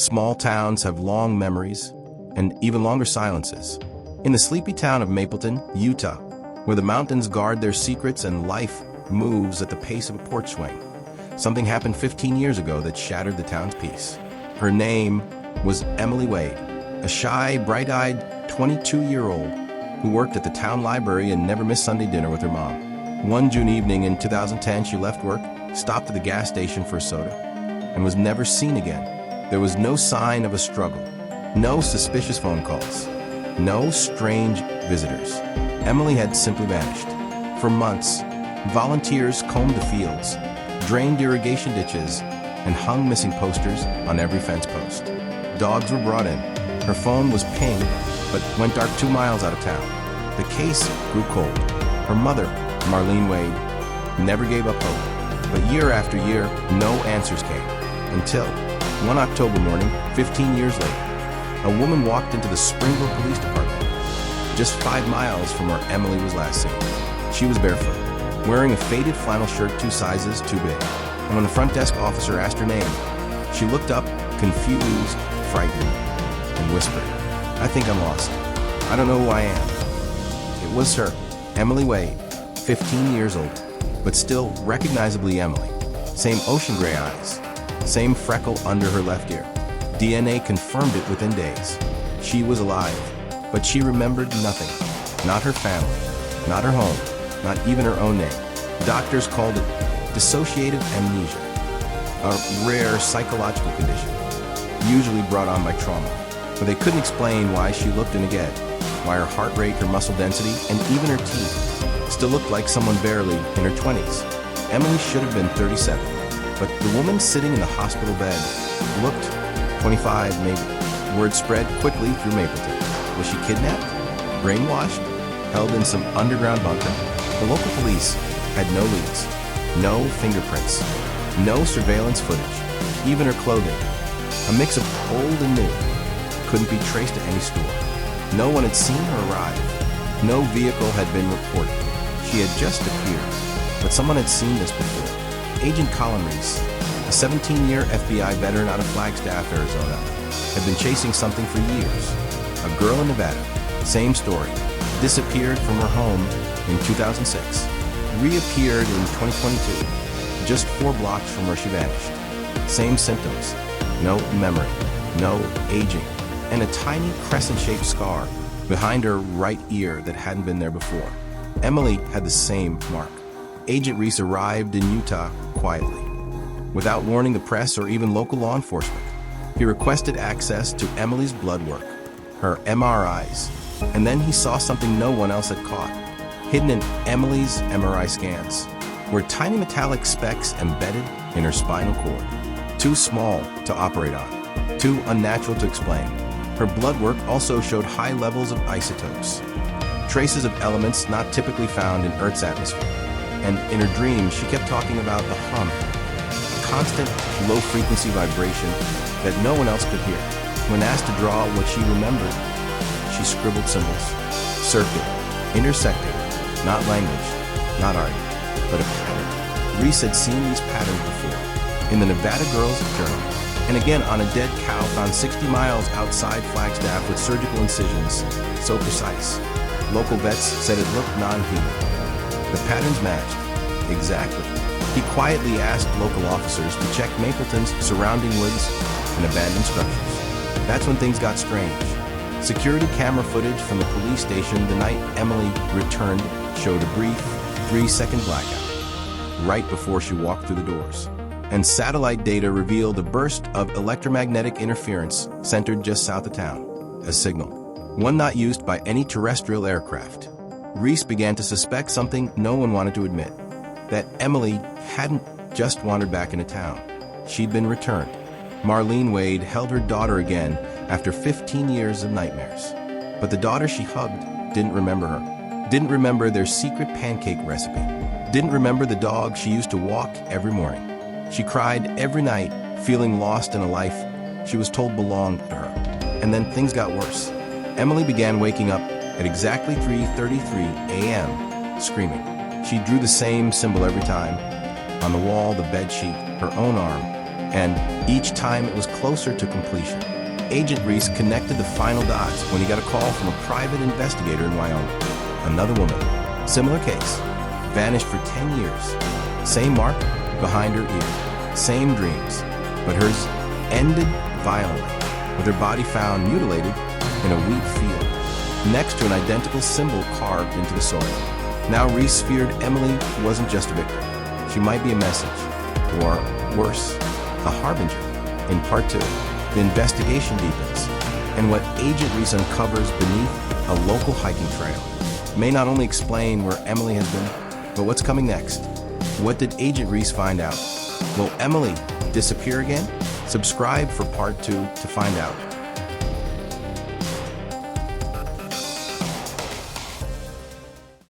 Small towns have long memories and even longer silences. In the sleepy town of Mapleton, Utah, where the mountains guard their secrets and life moves at the pace of a porch swing, something happened 15 years ago that shattered the town's peace. Her name was Emily Wade, a shy, bright-eyed 22-year-old who worked at the town library and never missed Sunday dinner with her mom. One June evening in 2010, she left work, stopped at the gas station for a soda, and was never seen again. There was no sign of a struggle, no suspicious phone calls, no strange visitors. Emily had simply vanished. For months, volunteers combed the fields, drained irrigation ditches, and hung missing posters on every fence post. Dogs were brought in. Her phone was pinged, but went dark 2 miles out of town. The case grew cold. Her mother, Marlene Wade, never gave up hope. But year after year, no answers came. Until one October morning, 15 years later, a woman walked into the Springville Police Department, just 5 miles from where Emily was last seen. She was barefoot, wearing a faded flannel shirt 2 sizes too big. And when the front desk officer asked her name, she looked up, confused, frightened, and whispered, "I think I'm lost. I don't know who I am." It was her, Emily Wade, 15 years old, but still recognizably Emily. Same ocean gray eyes, same freckle under her left ear. DNA confirmed it within days. She was alive, but she remembered nothing. Not her family, not her home, not even her own name. Doctors called it dissociative amnesia, a rare psychological condition, usually brought on by trauma. But they couldn't explain why she looked in again, why her heart rate, her muscle density, and even her teeth still looked like someone barely in her 20s. Emily should have been 37, but the woman sitting in the hospital bed looked 25 maybe. Word spread quickly through Mapleton. Was she kidnapped? Brainwashed? Held in some underground bunker? The local police had no leads, no fingerprints, no surveillance footage, even her clothing, a mix of old and new, couldn't be traced to any store. No one had seen her arrive. No vehicle had been reported. She had just appeared, but someone had seen this before. Agent Colin Reese, a 17-year FBI veteran out of Flagstaff, Arizona, had been chasing something for years. A girl in Nevada, same story, disappeared from her home in 2006, reappeared in 2022, just 4 blocks from where she vanished. Same symptoms, no memory, no aging, and a tiny crescent-shaped scar behind her right ear that hadn't been there before. Emily had the same mark. Agent Reese arrived in Utah quietly, without warning the press or even local law enforcement. He requested access to Emily's blood work, her MRIs, and then he saw something no one else had caught. Hidden in Emily's MRI scans were tiny metallic specks embedded in her spinal cord. Too small to operate on, too unnatural to explain. Her blood work also showed high levels of isotopes, traces of elements not typically found in Earth's atmosphere. And in her dreams, she kept talking about the hum, a constant low-frequency vibration that no one else could hear. When asked to draw what she remembered, she scribbled symbols, circuit, intersecting, not language, not art, but a pattern. Reese had seen these patterns before, in the Nevada Girls Journal, and again on a dead cow found 60 miles outside Flagstaff with surgical incisions so precise. Local vets said it looked non-human. The patterns matched, exactly. He quietly asked local officers to check Mapleton's surrounding woods and abandoned structures. That's when things got strange. Security camera footage from the police station the night Emily returned showed a brief 3-second blackout, right before she walked through the doors. And satellite data revealed a burst of electromagnetic interference centered just south of town, a signal, one not used by any terrestrial aircraft. Reese began to suspect something no one wanted to admit, that Emily hadn't just wandered back into town. She'd been returned. Marlene Wade held her daughter again after 15 years of nightmares. But the daughter she hugged didn't remember her, didn't remember their secret pancake recipe, didn't remember the dog she used to walk every morning. She cried every night, feeling lost in a life she was told belonged to her. And then things got worse. Emily began waking up at exactly 3:33 a.m., screaming. She drew the same symbol every time. On the wall, the bed sheet, her own arm, and each time it was closer to completion. Agent Reese connected the final dots when he got a call from a private investigator in Wyoming. Another woman, similar case, vanished for 10 years. Same mark behind her ear, same dreams, but hers ended violently, with her body found mutilated in a wheat field, next to an identical symbol carved into the soil. Now Reese feared Emily wasn't just a victim. She might be a message, or worse, a harbinger. In part 2, the investigation deepens, and what Agent Reese uncovers beneath a local hiking trail may not only explain where Emily has been, but what's coming next. What did Agent Reese find out? Will Emily disappear again? Subscribe for part 2 to find out.